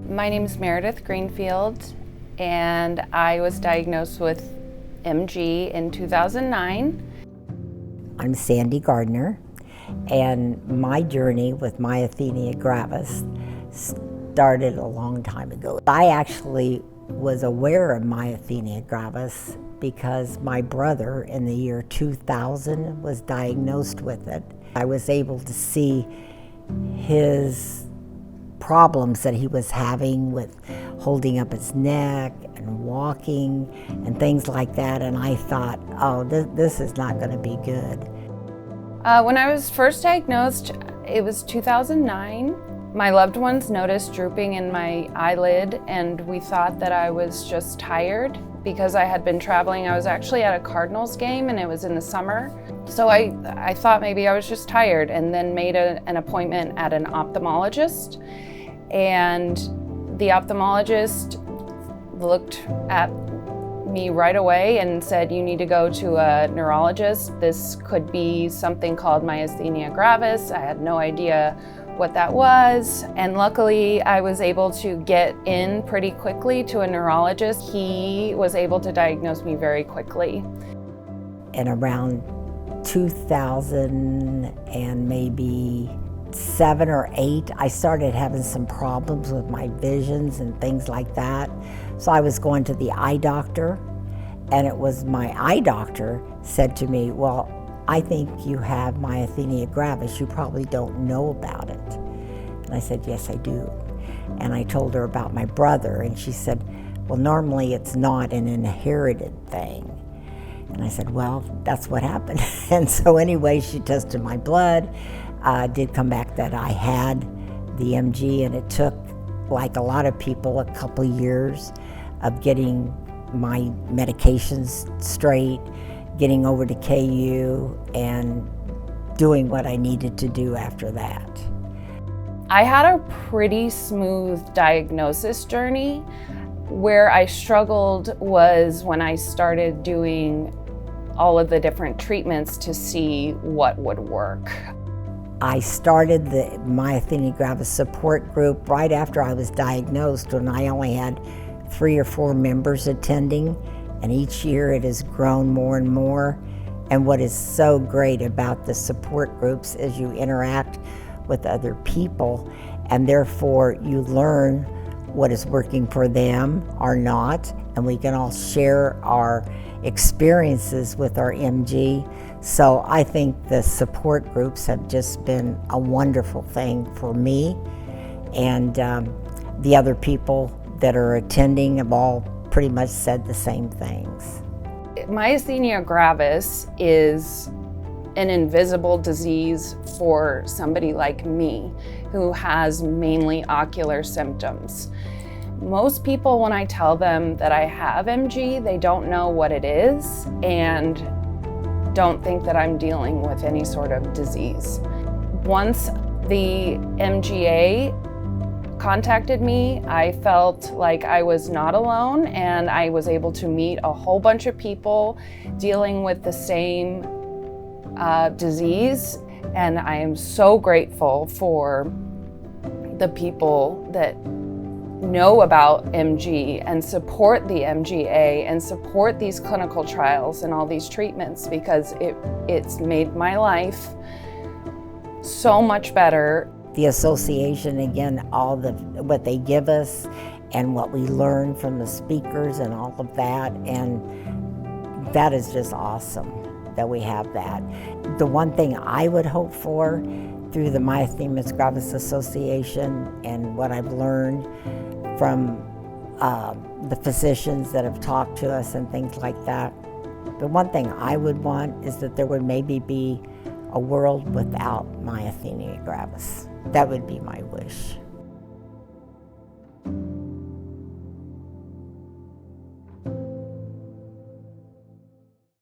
My name is Meredith Greenfield, and I was diagnosed with MG in 2009. I'm Sandy Gardner, and my journey with Myasthenia Gravis started a long time ago. I actually was aware of Myasthenia Gravis because my brother in the year 2000 was diagnosed with it. I was able to see his problems that he was having with holding up his neck and walking and things like that, and I thought, oh, this is not going to be good. When I was first diagnosed, it was 2009. My loved ones noticed drooping in my eyelid, and we thought that I was just tired because I had been traveling. I was actually at a Cardinals game, and it was in the summer. So I thought maybe I was just tired, and then made an appointment at an ophthalmologist. And the ophthalmologist looked at me right away and said, you need to go to a neurologist. This could be something called Myasthenia Gravis. I had no idea what that was. And luckily, I was able to get in pretty quickly to a neurologist. He was able to diagnose me very quickly. And around 2000 and maybe 7 or 8, I started having some problems with my visions and things like that. So I was going to the eye doctor, and it was my eye doctor said to me, well, I think you have Myasthenia Gravis. You probably don't know about it. And I said, yes, I do. And I told her about my brother, and she said, well, normally it's not an inherited thing. And I said, well, that's what happened. And so anyway, she tested my blood. Did come back that I had the MG, and it took, like a lot of people, a couple years of getting my medications straight, getting over to KU, and doing what I needed to do after that. I had a pretty smooth diagnosis journey. Where I struggled was when I started doing all of the different treatments to see what would work. I started the Myasthenia Gravis support group right after I was diagnosed, when I only had 3 or 4 members attending, and each year it has grown more and more. And what is so great about the support groups is you interact with other people, and therefore you learn what is working for them or not, and we can all share our experiences with our MG. So I think the support groups have just been a wonderful thing for me, and the other people that are attending have all pretty much said the same things. Myasthenia gravis is an invisible disease for somebody like me who has mainly ocular symptoms. Most people, when I tell them that I have MG, they don't know what it is and don't think that I'm dealing with any sort of disease. Once the MGA contacted me, I felt like I was not alone, and I was able to meet a whole bunch of people dealing with the same disease, and I am so grateful for the people that know about MG and support the MGA and support these clinical trials and all these treatments, because it's made my life so much better. The association, again, all what they give us and what we learn from the speakers and all of that, and that is just awesome that we have that. The one thing I would hope for through the Myasthenia Gravis Association and what I've learned from the physicians that have talked to us and things like that, the one thing I would want is that there would maybe be a world without Myasthenia Gravis. That would be my wish.